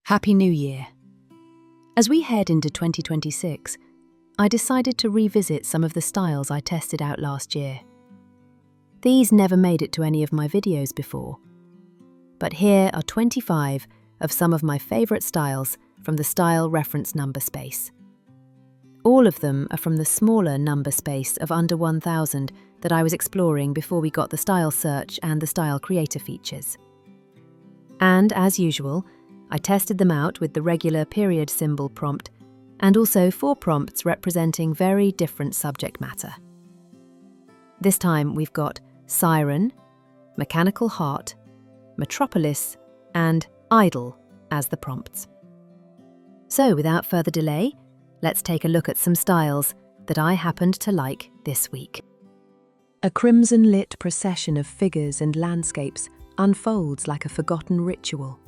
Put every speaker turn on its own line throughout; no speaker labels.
Happy New Year! As we head into 2026, I decided to revisit some of the styles I tested out last year. These never made it to any of my videos before, but here are 25 of some of my favourite styles from the style reference number space. All of them are from the smaller number space of under 1000 that I was exploring before we got the style search and the style creator features. And as usual, I tested them out with the regular period symbol prompt and also 4 prompts representing very different subject matter. This time we've got siren, mechanical heart, metropolis, and idol as the prompts. So without further delay, let's take a look at some styles that I happened to like this week. A crimson-lit procession of figures and landscapes unfolds like a forgotten ritual,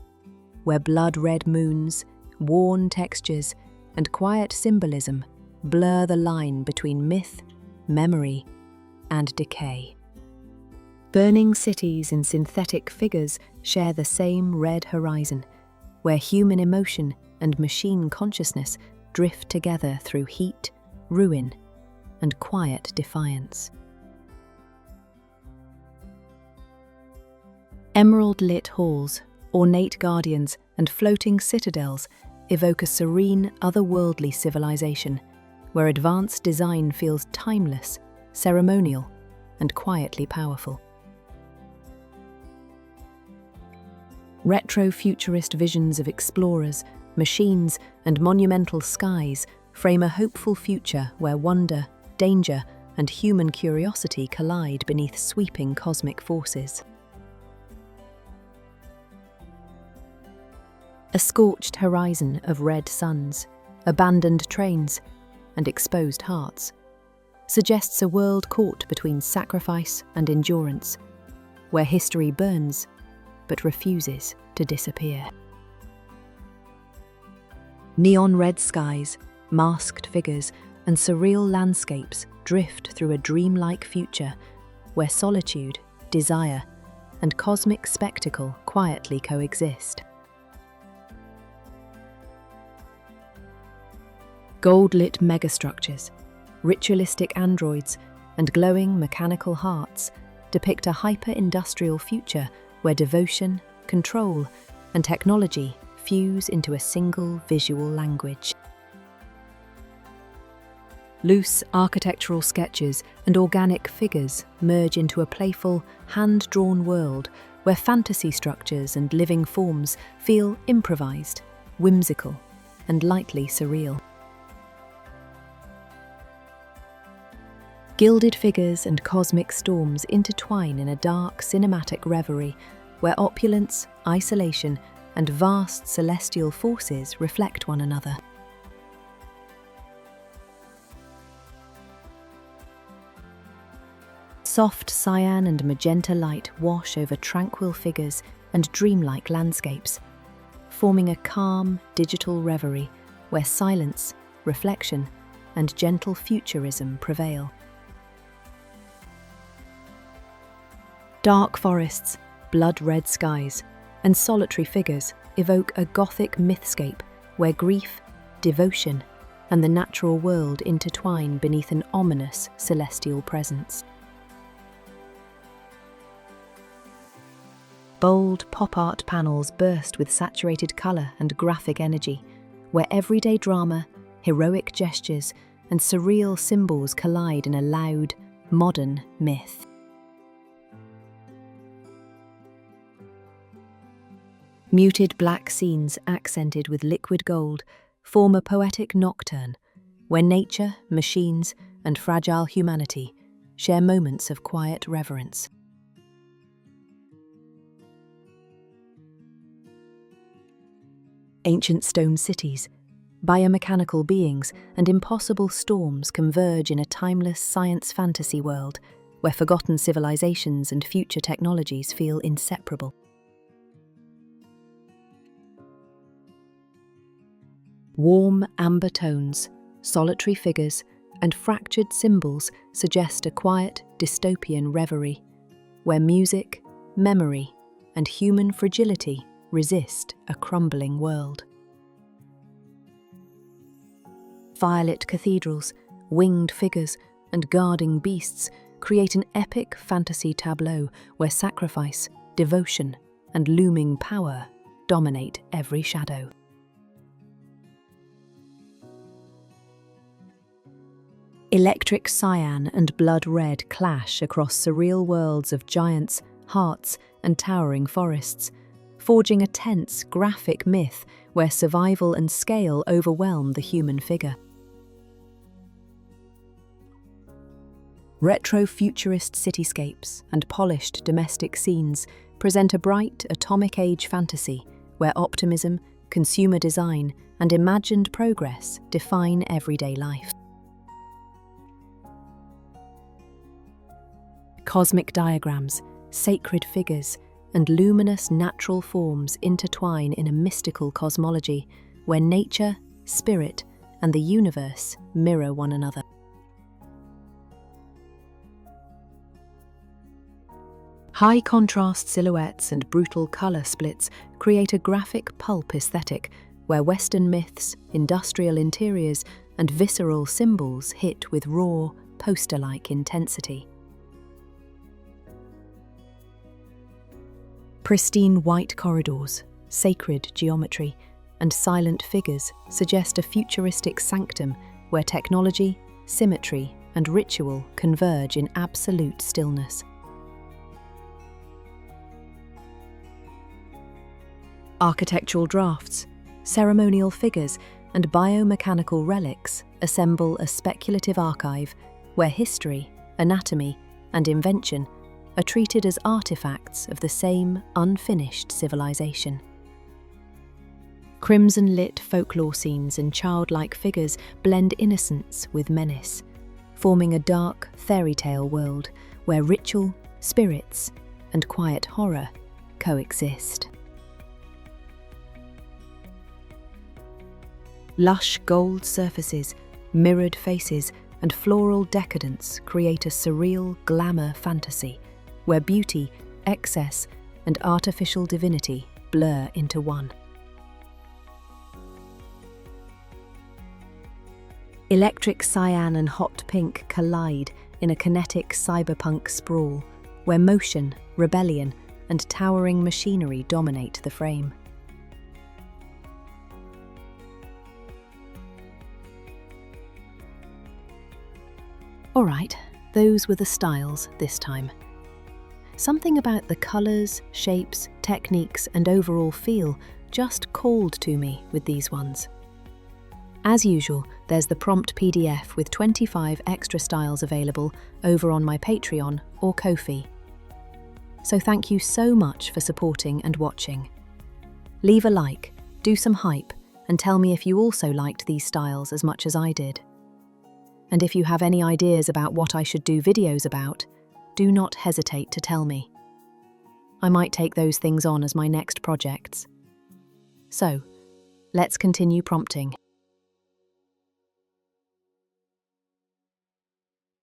where blood-red moons, worn textures, and quiet symbolism blur the line between myth, memory, and decay. Burning cities and synthetic figures share the same red horizon, where human emotion and machine consciousness drift together through heat, ruin, and quiet defiance. Emerald-lit halls, ornate guardians, and floating citadels evoke a serene, otherworldly civilization, where advanced design feels timeless, ceremonial, and quietly powerful. Retro-futurist visions of explorers, machines, and monumental skies frame a hopeful future where wonder, danger, and human curiosity collide beneath sweeping cosmic forces. A scorched horizon of red suns, abandoned trains, and exposed hearts suggests a world caught between sacrifice and endurance, where history burns but refuses to disappear. Neon red skies, masked figures, and surreal landscapes drift through a dreamlike future where solitude, desire, and cosmic spectacle quietly coexist. Gold-lit megastructures, ritualistic androids, and glowing mechanical hearts depict a hyper-industrial future where devotion, control, and technology fuse into a single visual language. Loose architectural sketches and organic figures merge into a playful, hand-drawn world where fantasy structures and living forms feel improvised, whimsical, and lightly surreal. Gilded figures and cosmic storms intertwine in a dark cinematic reverie where opulence, isolation, and vast celestial forces reflect one another. Soft cyan and magenta light wash over tranquil figures and dreamlike landscapes, forming a calm digital reverie where silence, reflection, and gentle futurism prevail. Dark forests, blood-red skies, and solitary figures evoke a Gothic mythscape where grief, devotion, and the natural world intertwine beneath an ominous celestial presence. Bold pop art panels burst with saturated colour and graphic energy, where everyday drama, heroic gestures, and surreal symbols collide in a loud, modern myth. Muted black scenes accented with liquid gold form a poetic nocturne, where nature, machines, and fragile humanity share moments of quiet reverence. Ancient stone cities, biomechanical beings, and impossible storms converge in a timeless science fantasy world where forgotten civilizations and future technologies feel inseparable. Warm amber tones, solitary figures, and fractured symbols suggest a quiet, dystopian reverie, where music, memory, and human fragility resist a crumbling world. Firelit cathedrals, winged figures, and guarding beasts create an epic fantasy tableau where sacrifice, devotion, and looming power dominate every shadow. Electric cyan and blood red clash across surreal worlds of giants, hearts, and towering forests, forging a tense, graphic myth where survival and scale overwhelm the human figure. Retro-futurist cityscapes and polished domestic scenes present a bright, atomic age fantasy where optimism, consumer design, and imagined progress define everyday life. Cosmic diagrams, sacred figures, and luminous natural forms intertwine in a mystical cosmology where nature, spirit, and the universe mirror one another. High contrast silhouettes and brutal colour splits create a graphic pulp aesthetic where Western myths, industrial interiors, and visceral symbols hit with raw, poster-like intensity. Pristine white corridors, sacred geometry, and silent figures suggest a futuristic sanctum where technology, symmetry, and ritual converge in absolute stillness. Architectural drafts, ceremonial figures, and biomechanical relics assemble a speculative archive where history, anatomy, and invention are treated as artifacts of the same unfinished civilization. Crimson-lit folklore scenes and childlike figures blend innocence with menace, forming a dark fairy tale world where ritual, spirits, and quiet horror coexist. Lush gold surfaces, mirrored faces, and floral decadence create a surreal glamour fantasy where beauty, excess, and artificial divinity blur into one. Electric cyan and hot pink collide in a kinetic cyberpunk sprawl where motion, rebellion, and towering machinery dominate the frame. Alright, those were the styles this time. Something about the colours, shapes, techniques, and overall feel just called to me with these ones. As usual, there's the prompt PDF with 25 extra styles available over on my Patreon or Ko-fi. So thank you so much for supporting and watching. Leave a like, do some hype, and tell me if you also liked these styles as much as I did. And if you have any ideas about what I should do videos about, do not hesitate to tell me. I might take those things on as my next projects. So, let's continue prompting.